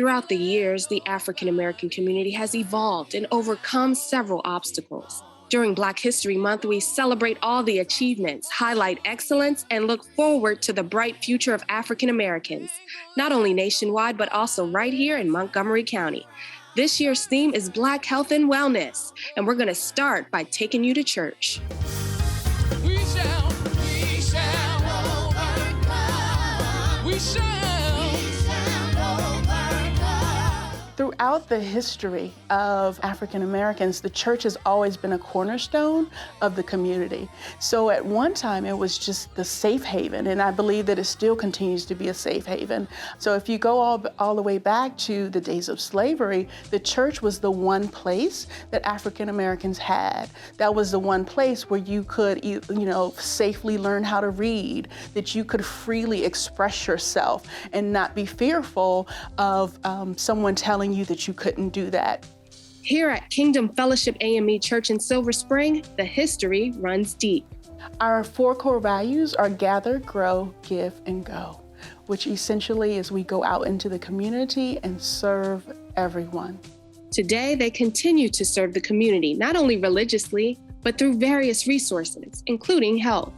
Throughout the years, the African American community has evolved and overcome several obstacles. During Black History Month, we celebrate all the achievements, highlight excellence, and look forward to the bright future of African Americans, not only nationwide, but also right here in Montgomery County. This year's theme is Black Health and Wellness, and we're going to start by taking you to church. We shall overcome. We shall overcome. Throughout the history of African Americans, the church has always been a cornerstone of the community. So at one time, it was just the safe haven, and I believe that it still continues to be a safe haven. So if you go all the way back to the days of slavery, the church was the one place that African Americans had. That was the one place where you could, safely learn how to read, that you could freely express yourself and not be fearful of someone telling you that you couldn't do that. Here at Kingdom Fellowship AME Church in Silver Spring, the history runs deep. Our 4 core values are gather, grow, give, and go, which essentially is we go out into the community and serve everyone. Today, they continue to serve the community, not only religiously, but through various resources, including health.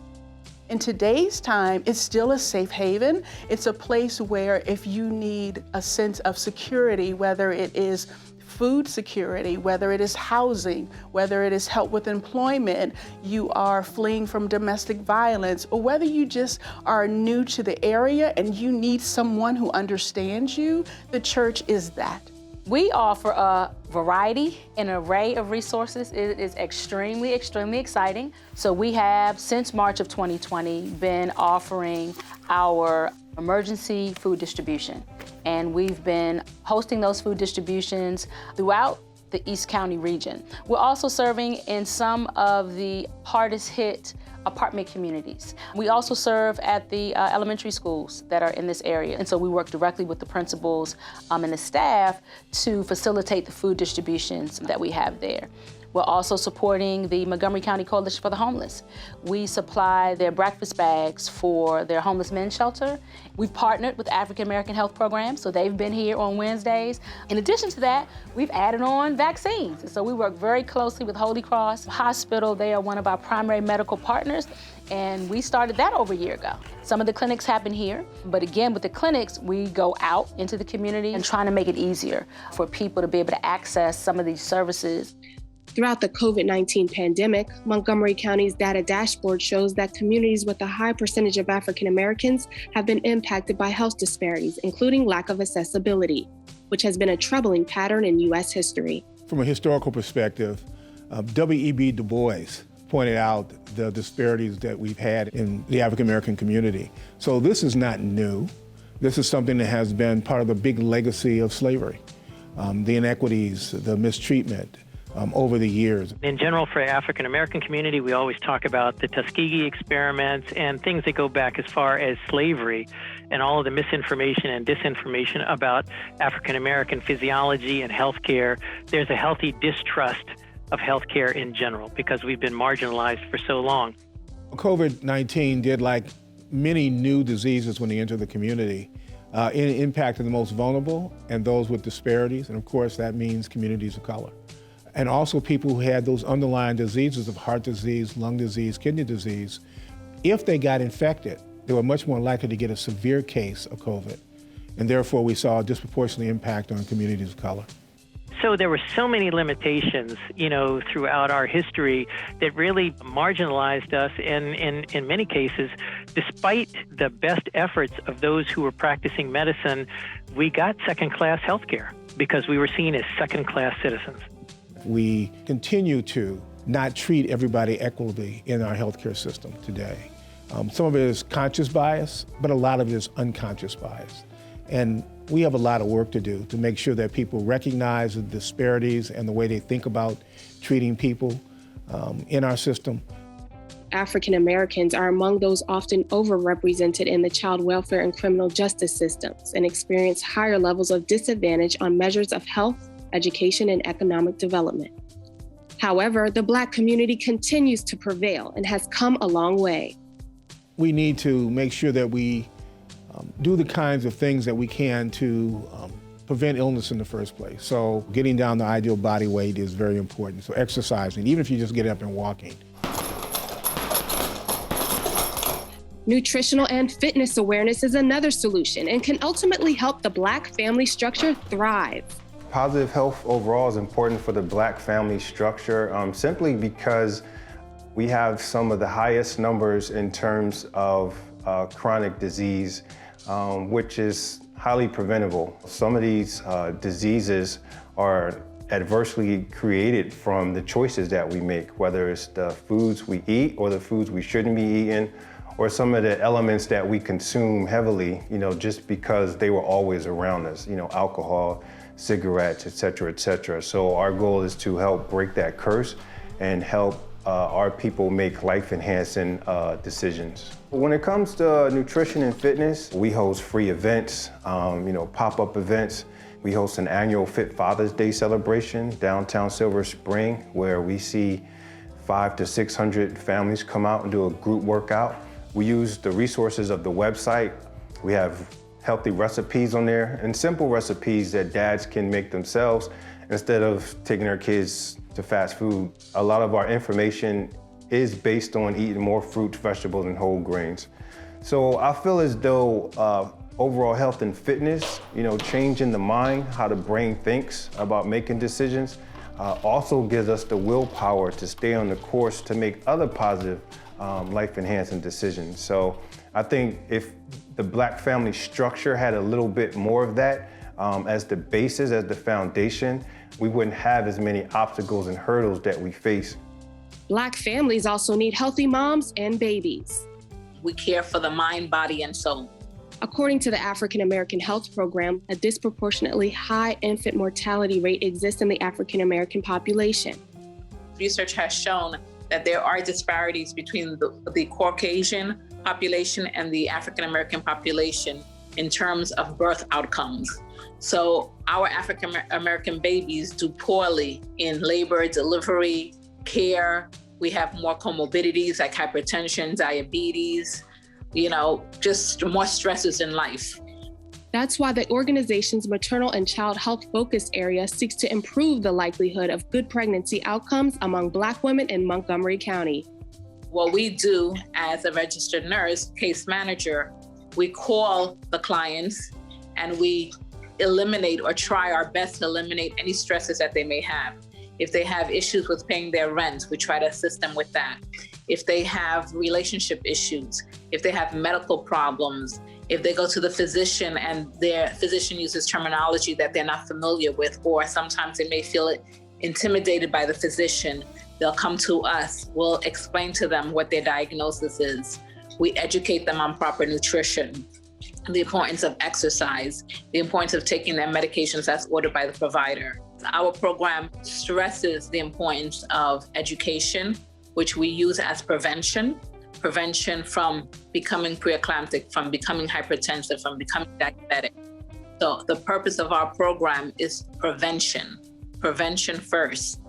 In today's time, it's still a safe haven. It's a place where if you need a sense of security, whether it is food security, whether it is housing, whether it is help with employment, you are fleeing from domestic violence, or whether you just are new to the area and you need someone who understands you, the church is that. We offer a variety and array of resources. It is extremely exciting. So we have, since March of 2020, been offering our emergency food distribution. And we've been hosting those food distributions throughout the East County region. We're also serving in some of the hardest hit apartment communities. We also serve at the elementary schools that are in this area. And so we work directly with the principals and the staff to facilitate the food distributions that we have there. We're also supporting the Montgomery County Coalition for the Homeless. We supply their breakfast bags for their homeless men's shelter. We've partnered with African American Health Programs, so they've been here on Wednesdays. In addition to that, we've added on vaccines. So we work very closely with Holy Cross Hospital. They are one of our primary medical partners, and we started that over a year ago. Some of the clinics happen here, but again, with the clinics, we go out into the community and trying to make it easier for people to be able to access some of these services. Throughout the COVID-19 pandemic, Montgomery County's data dashboard shows that communities with a high percentage of African Americans have been impacted by health disparities, including lack of accessibility, which has been a troubling pattern in U.S. history. From a historical perspective, W.E.B. Du Bois pointed out the disparities that we've had in the African American community. So this is not new. This is something that has been part of the big legacy of slavery, the inequities, the mistreatment, over the years. In general, for the African American community, we always talk about the Tuskegee experiments and things that go back as far as slavery and all of the misinformation and disinformation about African American physiology and healthcare. There's a healthy distrust of healthcare in general because we've been marginalized for so long. COVID-19 did, like many new diseases when they enter the community, it impacted the most vulnerable and those with disparities, and of course that means communities of color. And also people who had those underlying diseases of heart disease, lung disease, kidney disease. If they got infected, they were much more likely to get a severe case of COVID. And therefore we saw a disproportionate impact on communities of color. So there were so many limitations, throughout our history that really marginalized us. And in many cases, despite the best efforts of those who were practicing medicine, we got second-class health care because we were seen as second-class citizens. We continue to not treat everybody equitably in our healthcare system today. Some of it is conscious bias, but a lot of it is unconscious bias. And we have a lot of work to do to make sure that people recognize the disparities and the way they think about treating people in our system. African Americans are among those often overrepresented in the child welfare and criminal justice systems and experience higher levels of disadvantage on measures of health, education, and economic development. However, the Black community continues to prevail and has come a long way. We need to make sure that we do the kinds of things that we can to prevent illness in the first place. So getting down the ideal body weight is very important. So exercising, even if you just get up and walking. Nutritional and fitness awareness is another solution and can ultimately help the Black family structure thrive. Positive health overall is important for the Black family structure simply because we have some of the highest numbers in terms of chronic disease, which is highly preventable. Some of these diseases are adversely created from the choices that we make, whether it's the foods we eat or the foods we shouldn't be eating, or some of the elements that we consume heavily, just because they were always around us, alcohol, cigarettes, et cetera, et cetera. So our goal is to help break that curse and help our people make life-enhancing decisions. When it comes to nutrition and fitness, we host free events, pop-up events. We host an annual Fit Father's Day celebration downtown Silver Spring, where we see 500 to 600 families come out and do a group workout. We use the resources of the website. We have healthy recipes on there and simple recipes that dads can make themselves instead of taking their kids to fast food. A lot of our information is based on eating more fruit, vegetables, and whole grains. So I feel as though overall health and fitness, changing the mind, how the brain thinks about making decisions, also gives us the willpower to stay on the course to make other positive life-enhancing decisions. So I think if the Black family structure had a little bit more of that as the basis, as the foundation, we wouldn't have as many obstacles and hurdles that we face. Black families also need healthy moms and babies. We care for the mind, body, and soul. According to the African American Health Program, a disproportionately high infant mortality rate exists in the African American population. Research has shown that there are disparities between the Caucasian population and the African American population in terms of birth outcomes. So our African American babies do poorly in labor, delivery, care. We have more comorbidities like hypertension, diabetes, just more stresses in life. That's why the organization's maternal and child health focus area seeks to improve the likelihood of good pregnancy outcomes among Black women in Montgomery County. What we do as a registered nurse, case manager, we call the clients and we eliminate or try our best to eliminate any stresses that they may have. If they have issues with paying their rent, we try to assist them with that. If they have relationship issues, if they have medical problems, if they go to the physician and their physician uses terminology that they're not familiar with, or sometimes they may feel intimidated by the physician, they'll come to us. We'll explain to them what their diagnosis is. We educate them on proper nutrition, the importance of exercise, the importance of taking their medications as ordered by the provider. Our program stresses the importance of education, which we use as prevention from becoming preeclamptic, from becoming hypertensive, from becoming diabetic. So the purpose of our program is prevention first.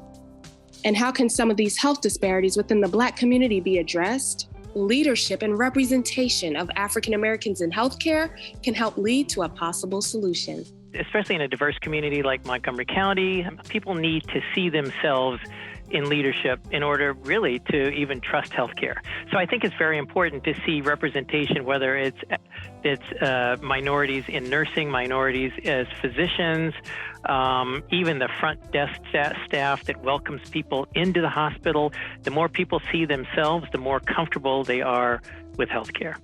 And how can some of these health disparities within the Black community be addressed? Leadership and representation of African Americans in healthcare can help lead to a possible solution. Especially in a diverse community like Montgomery County, people need to see themselves in leadership in order really to even trust healthcare. So I think it's very important to see representation, whether it's minorities in nursing, minorities as physicians, even the front desk staff that welcomes people into the hospital. The more people see themselves, the more comfortable they are with healthcare.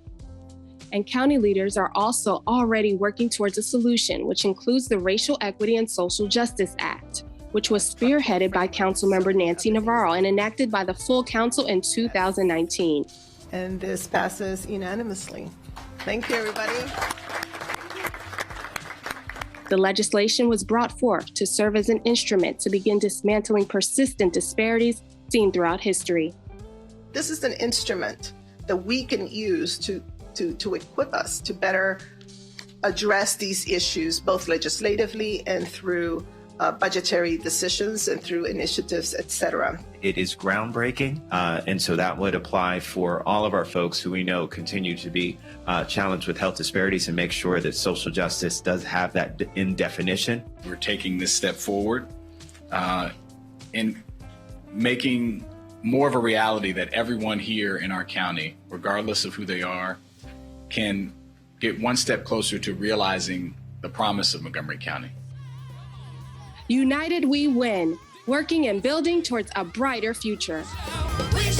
And county leaders are also already working towards a solution, which includes the Racial Equity and Social Justice Act, which was spearheaded by Councilmember Nancy Navarro and enacted by the full council in 2019. And this passes unanimously. Thank you, everybody. The legislation was brought forth to serve as an instrument to begin dismantling persistent disparities seen throughout history. This is an instrument that we can use to equip us to better address these issues, both legislatively and through budgetary decisions and through initiatives, et cetera. It is groundbreaking, and so that would apply for all of our folks who we know continue to be challenged with health disparities, and make sure that social justice does have that in definition. We're taking this step forward in making more of a reality that everyone here in our county, regardless of who they are, can get one step closer to realizing the promise of Montgomery County. United we win, working and building towards a brighter future. We